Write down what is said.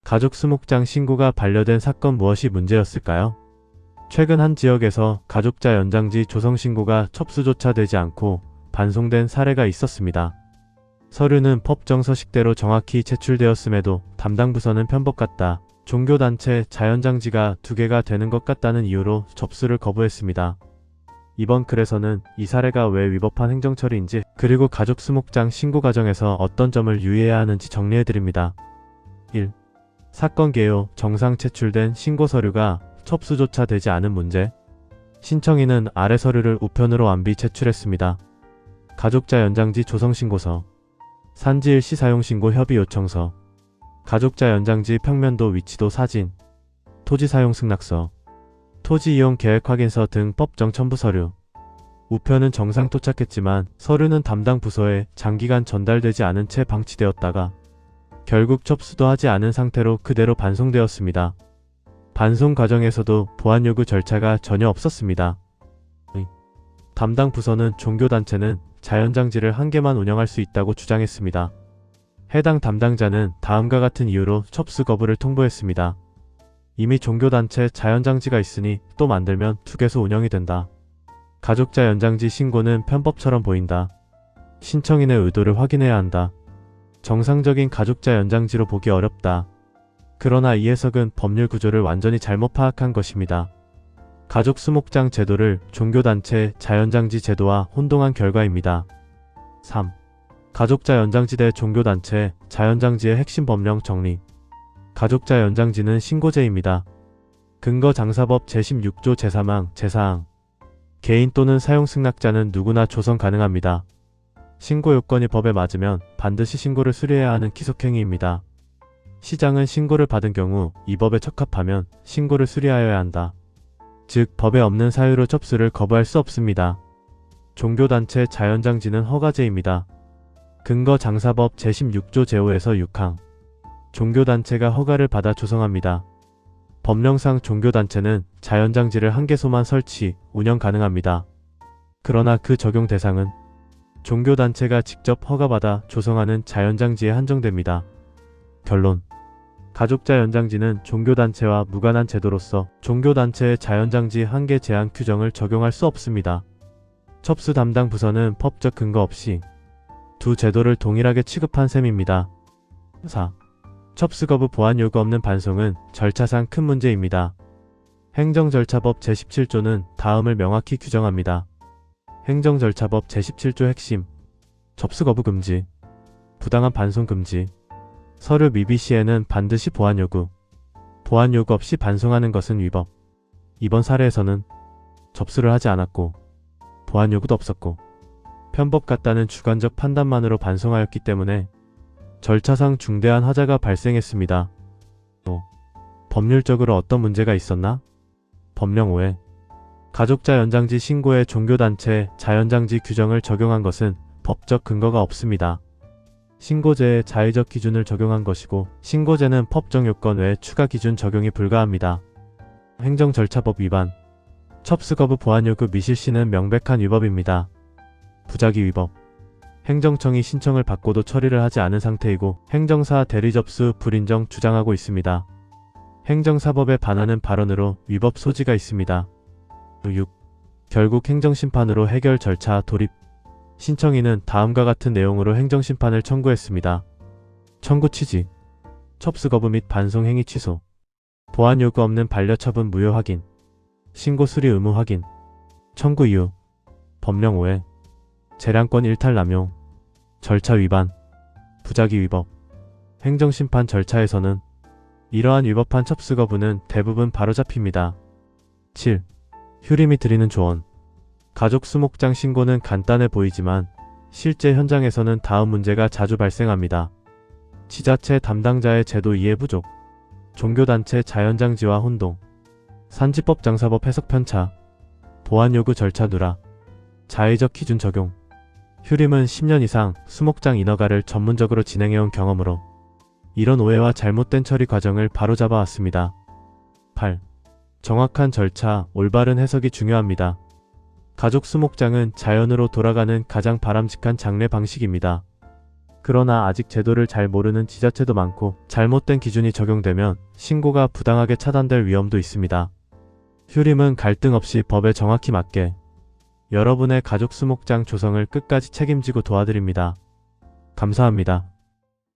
가족 수목장 신고가 반려된 사건 무엇이 문제였을까요? 최근 한 지역에서 가족자 연장지 조성 신고가 접수조차 되지 않고 반송된 사례가 있었습니다. 서류는 법정 서식대로 정확히 제출되었음에도 담당 부서는 편법 같다, 종교단체 자연장지가 2개가 되는 것 같다는 이유로 접수를 거부했습니다. 이번 글에서는 이 사례가 왜 위법한 행정처리인지, 그리고 가족 수목장 신고 과정에서 어떤 점을 유의해야 하는지 정리해드립니다. 1. 사건 개요 정상 제출된 신고 서류가 접수조차 되지 않은 문제. 신청인은 아래 서류를 우편으로 완비 제출했습니다. 가족자 연장지 조성 신고서, 산지일 시 사용 신고 협의 요청서, 가족자 연장지 평면도 위치도 사진, 토지 사용 승낙서, 토지 이용 계획 확인서 등 법정 첨부 서류. 우편은 정상 도착했지만 서류는 담당 부서에 장기간 전달되지 않은 채 방치되었다가 결국 접수도 하지 않은 상태로 그대로 반송되었습니다. 반송 과정에서도 보안 요구 절차가 전혀 없었습니다. 담당 부서는 종교단체는 자연장지를 1개만 운영할 수 있다고 주장했습니다. 해당 담당자는 다음과 같은 이유로 접수 거부를 통보했습니다. 이미 종교단체 자연장지가 있으니 또 만들면 2개소 운영이 된다. 가족자 연장지 신고는 편법처럼 보인다. 신청인의 의도를 확인해야 한다. 정상적인 가족자 연장지로 보기 어렵다. 그러나 이 해석은 법률 구조를 완전히 잘못 파악한 것입니다. 가족 수목장 제도를 종교단체 자연장지 제도와 혼동한 결과입니다. 3. 가족자 연장지 대 종교단체 자연장지의 핵심 법령 정리. 가족자 연장지는 신고제입니다. 근거장사법 제16조 제3항 제4항. 개인 또는 사용승낙자는 누구나 조성 가능합니다. 신고 요건이 법에 맞으면 반드시 신고를 수리해야 하는 기속행위입니다. 시장은 신고를 받은 경우 이 법에 적합하면 신고를 수리하여야 한다. 즉 법에 없는 사유로 접수를 거부할 수 없습니다. 종교단체 자연장지는 허가제입니다. 근거장사법 제16조 제5에서 6항. 종교단체가 허가를 받아 조성합니다. 법령상 종교단체는 자연장지를 1개소만 설치, 운영 가능합니다. 그러나 그 적용 대상은 종교단체가 직접 허가받아 조성하는 자연장지에 한정됩니다. 결론. 가족자 연장지는 종교단체와 무관한 제도로서 종교단체의 자연장지 1개 제한 규정을 적용할 수 없습니다. 접수 담당 부서는 법적 근거 없이 두 제도를 동일하게 취급한 셈입니다. 4. 접수 거부 보안 요구 없는 반송은 절차상 큰 문제입니다. 행정절차법 제17조는 다음을 명확히 규정합니다. 행정절차법 제17조 핵심. 접수 거부 금지, 부당한 반송 금지. 서류 미비 시에는 반드시 보안 요구. 보안 요구 없이 반송하는 것은 위법. 이번 사례에서는 접수를 하지 않았고 보안 요구도 없었고 편법 같다는 주관적 판단만으로 반송하였기 때문에 절차상 중대한 하자가 발생했습니다. 또 법률적으로 어떤 문제가 있었나? 법령 5회. 가족자 연장지 신고에 종교단체 자연장지 규정을 적용한 것은 법적 근거가 없습니다. 신고제에 자의적 기준을 적용한 것이고 신고제는 법정 요건 외 추가 기준 적용이 불가합니다. 행정절차법 위반. 접수 거부 보안 요구 미실시는 명백한 위법입니다. 부작위 위법. 행정청이 신청을 받고도 처리를 하지 않은 상태이고 행정사 대리접수 불인정 주장하고 있습니다. 행정사법에 반하는 발언으로 위법 소지가 있습니다. 6. 결국 행정심판으로 해결 절차 돌입. 신청인은 다음과 같은 내용으로 행정심판을 청구했습니다. 청구 취지. 접수 거부 및 반송 행위 취소. 보안 요구 없는 반려처분 무효 확인. 신고 수리 의무 확인. 청구 이유. 법령 5회. 재량권 일탈 남용. 절차 위반. 부작위 위법. 행정심판 절차에서는 이러한 위법한 접수 거부는 대부분 바로잡힙니다. 7. 휴림이 드리는 조언. 가족 수목장 신고는 간단해 보이지만 실제 현장에서는 다음 문제가 자주 발생합니다. 지자체 담당자의 제도 이해 부족, 종교단체 자연장지와 혼동, 산지법 장사법 해석 편차, 보안 요구 절차 누락, 자의적 기준 적용. 휴림은 10년 이상 수목장 인허가를 전문적으로 진행해온 경험으로 이런 오해와 잘못된 처리 과정을 바로잡아 왔습니다. 8. 정확한 절차, 올바른 해석이 중요합니다. 가족 수목장은 자연으로 돌아가는 가장 바람직한 장례 방식입니다. 그러나 아직 제도를 잘 모르는 지자체도 많고 잘못된 기준이 적용되면 신고가 부당하게 차단될 위험도 있습니다. 휴림은 갈등 없이 법에 정확히 맞게 여러분의 가족 수목장 조성을 끝까지 책임지고 도와드립니다. 감사합니다.